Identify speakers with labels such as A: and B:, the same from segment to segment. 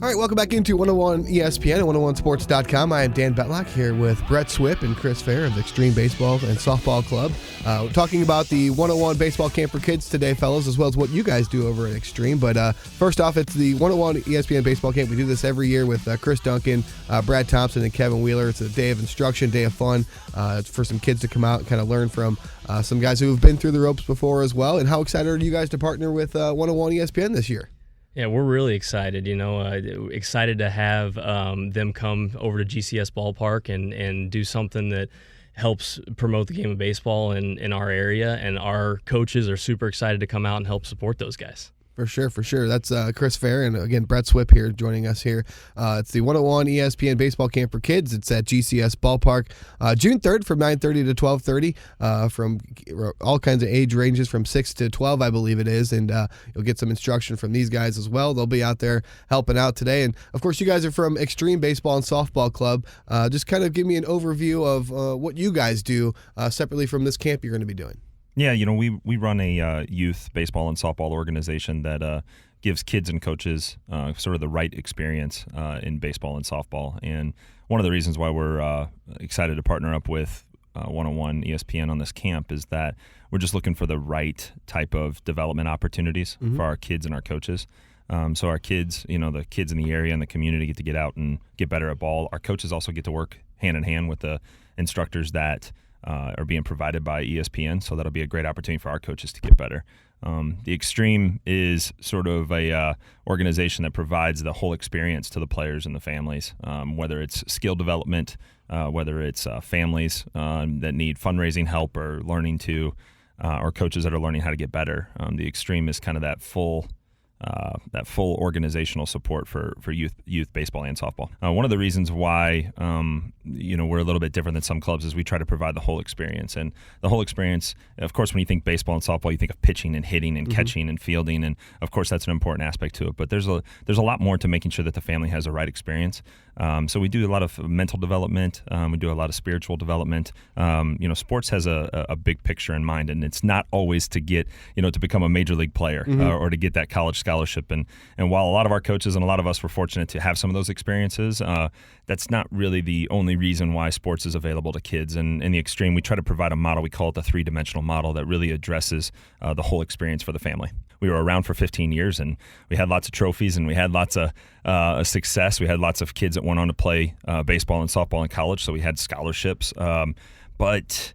A: All right, welcome back into 101 ESPN and 101sports.com. I am Dan Betlock here with Brett Swip and Chris Fair of the Extreme Baseball and Softball Club. We're talking about the 101 Baseball Camp for Kids today, fellas, as well as what you guys do over at Extreme. But first off, it's the 101 ESPN Baseball Camp. We do this every year with Chris Duncan, Brad Thompson, and Kevin Wheeler. It's a day of instruction, day of fun. It's for some kids to come out and kind of learn from some guys who have been through the ropes before as well. And how excited are you guys to partner with 101 ESPN this year?
B: Yeah, we're really excited, excited to have them come over to GCS Ballpark and do something that helps promote the game of baseball in our area, and our coaches are super excited to come out and help support those guys. For sure. That's Chris Fair and, again, Brett Swip here joining us here. It's the 101 ESPN Baseball Camp for Kids. It's at GCS Ballpark June 3rd from 9:30 to 12:30 from all kinds of age ranges from 6 to 12, I believe it is, and you'll get some instruction from these guys as well. They'll be out there helping out today. And, of course, you guys are from Extreme Baseball and Softball Club. Just kind of give me an overview of what you guys do separately from this camp you're going to be doing.
C: Yeah, we run a youth baseball and softball organization that gives kids and coaches sort of the right experience in baseball and softball. And one of the reasons why we're excited to partner up with 101 ESPN on this camp is that we're just looking for the right type of development opportunities for our kids and our coaches. So our kids, the kids in the area and the community get to get out and get better at ball. Our coaches also get to work hand in hand with the instructors that are being provided by ESPN, so that'll be a great opportunity for our coaches to get better. The Extreme is sort of a organization that provides the whole experience to the players and the families, whether it's skill development, whether it's families that need fundraising help or or coaches that are learning how to get better. The Extreme is kind of that full organizational support for youth baseball and softball. One of the reasons why we're a little bit different than some clubs is we try to provide the whole experience. And the whole experience, of course, when you think baseball and softball, you think of pitching and hitting and catching and fielding, and of course that's an important aspect to it. But there's a lot more to making sure that the family has the right experience. So we do a lot of mental development. We do a lot of spiritual development. Sports has a big picture in mind, and it's not always to get to become a major league player or to get that college scholarship. And while a lot of our coaches and a lot of us were fortunate to have some of those experiences, that's not really the only reason why sports is available to kids. And in the Extreme, we try to provide a model, we call it the three-dimensional model, that really addresses the whole experience for the family. We were around for 15 years, and we had lots of trophies, and we had lots of success. We had lots of kids that went on to play baseball and softball in college, so we had scholarships. But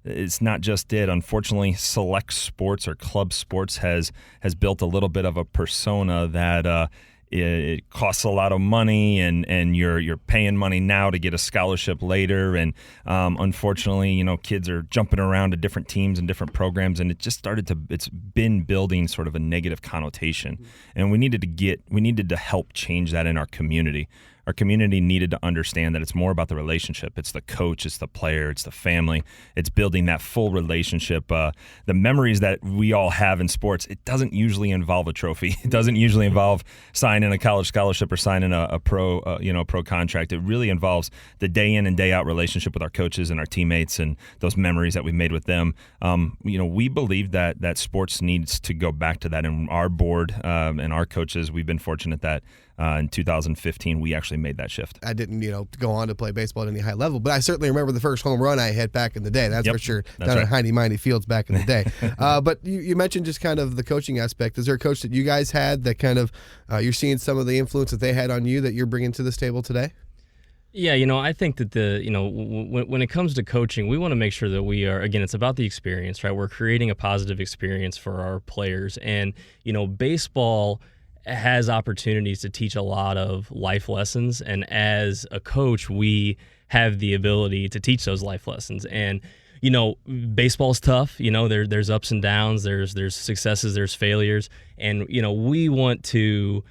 C: it's not just it. Unfortunately, select sports or club sports has built a little bit of a persona that it costs a lot of money, and you're paying money now to get a scholarship later. And unfortunately, kids are jumping around to different teams and different programs, and it's been building sort of a negative connotation. And we needed to help change that in our community. Our community needed to understand that it's more about the relationship. It's the coach, it's the player, it's the family. It's building that full relationship. The memories that we all have in sports, it doesn't usually involve a trophy. It doesn't usually involve signing a college scholarship or signing a pro contract. It really involves the day in and day out relationship with our coaches and our teammates and those memories that we've made with them. We believe that sports needs to go back to that. And our board and our coaches, we've been fortunate that in 2015, we actually made that shift.
A: I didn't, go on to play baseball at any high level, but I certainly remember the first home run I hit back in the day. That's for sure. Down at Hiney-Miney Fields back in the day. But you mentioned just kind of the coaching aspect. Is there a coach that you guys had that kind of you're seeing some of the influence that they had on you that you're bringing to this table today?
B: Yeah, I think that when it comes to coaching, we want to make sure that we are, again, it's about the experience, right? We're creating a positive experience for our players. And, baseball has opportunities to teach a lot of life lessons, and as a coach, we have the ability to teach those life lessons. And baseball's tough. There's ups and downs. There's successes. There's failures, and we want to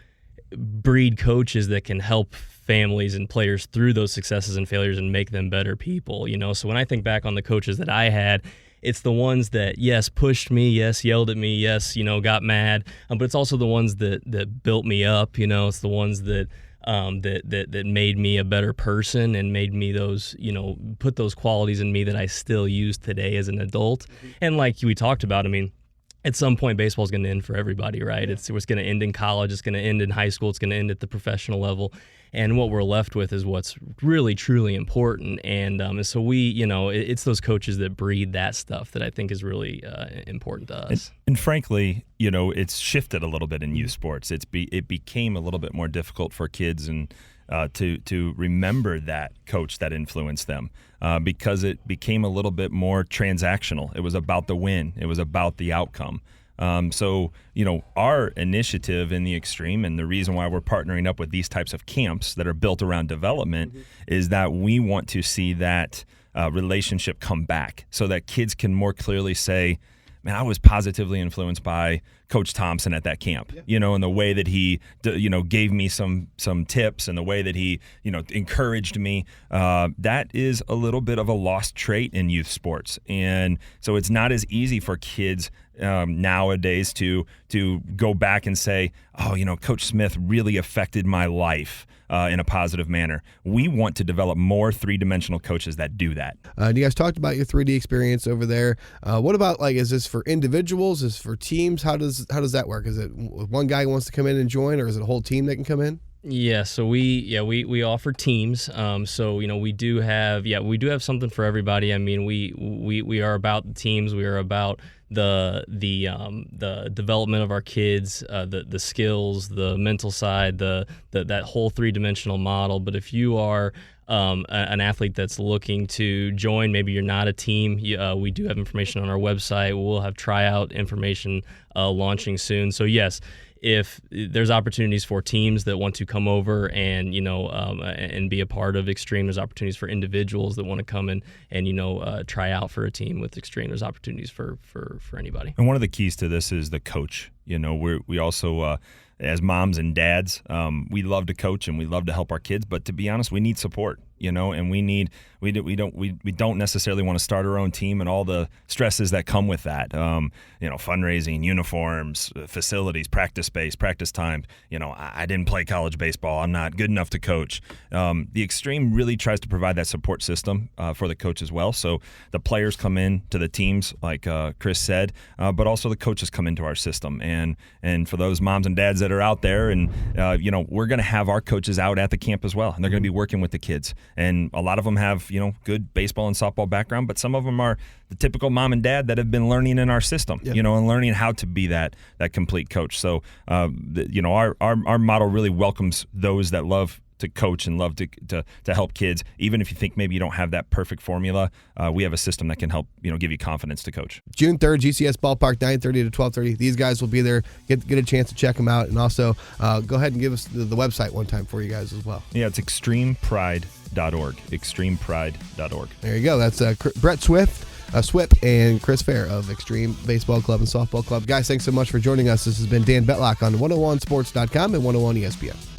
B: breed coaches that can help families and players through those successes and failures and make them better people. So when I think back on the coaches that I had, it's the ones that, yes, pushed me, yes, yelled at me, yes, got mad, but it's also the ones that built me up. It's the ones that made me a better person and made me those, put those qualities in me that I still use today as an adult. And like we talked about, at some point, baseball is going to end for everybody, right? It's going to end in college. It's going to end in high school. It's going to end at the professional level. And what we're left with is what's really, truly important. And so it's those coaches that breed that stuff that I think is really important to us.
C: And frankly, it's shifted a little bit in youth sports. It became a little bit more difficult for kids and to remember that coach that influenced them because it became a little bit more transactional. It was about the win. It was about the outcome. So our initiative in the Extreme and the reason why we're partnering up with these types of camps that are built around development is that we want to see that relationship come back so that kids can more clearly say, man, I was positively influenced by Coach Thompson at that camp, and the way that he, gave me some tips and the way that he, encouraged me. That is a little bit of a lost trait in youth sports. And so it's not as easy for kids nowadays to go back and say, oh, Coach Smith really affected my life in a positive manner. We want to develop more three-dimensional coaches that do that.
A: You guys talked about your 3D experience over there. What about, is this for individuals? Is this for teams? How does that work? Is it one guy who wants to come in and join, or is it a whole team that can come in?
B: Yeah, so we offer teams. So we do have something for everybody. I mean, we are about the teams. We are about the development of our kids, the skills, the mental side, that whole three-dimensional model. But if you are an athlete that's looking to join, maybe you're not a team, we do have information on our website. We'll have tryout information launching soon. So yes, if there's opportunities for teams that want to come over and and be a part of Extreme, there's opportunities for individuals that want to come in and try out for a team with Extreme. There's opportunities for anybody.
C: And one of the keys to this is the coach. We also as moms and dads, we love to coach and we love to help our kids, but to be honest, we need support. And we don't necessarily want to start our own team and all the stresses that come with that. Fundraising, uniforms, facilities, practice space, practice time. I didn't play college baseball. I'm not good enough to coach. The Extreme really tries to provide that support system for the coach as well. So the players come in to the teams, like Chris said, but also the coaches come into our system. And for those moms and dads that are out there, and we're going to have our coaches out at the camp as well, and they're going to be working with the kids. And a lot of them have, good baseball and softball background, but some of them are the typical mom and dad that have been learning in our system, and learning how to be that complete coach. So, our model really welcomes those that love to coach and love to help kids. Even if you think maybe you don't have that perfect formula, we have a system that can help, give you confidence to coach.
A: June 3rd, GCS Ballpark, 9:30 to 12:30. These guys will be there. Get a chance to check them out. And also, go ahead and give us the website one time for you guys as well.
C: Yeah, it's extremepride.org. Extremepride.org.
A: There you go. That's Brett Swip and Chris Fair of Extreme Baseball Club and Softball Club. Guys, thanks so much for joining us. This has been Dan Betlock on 101sports.com and 101 ESPN.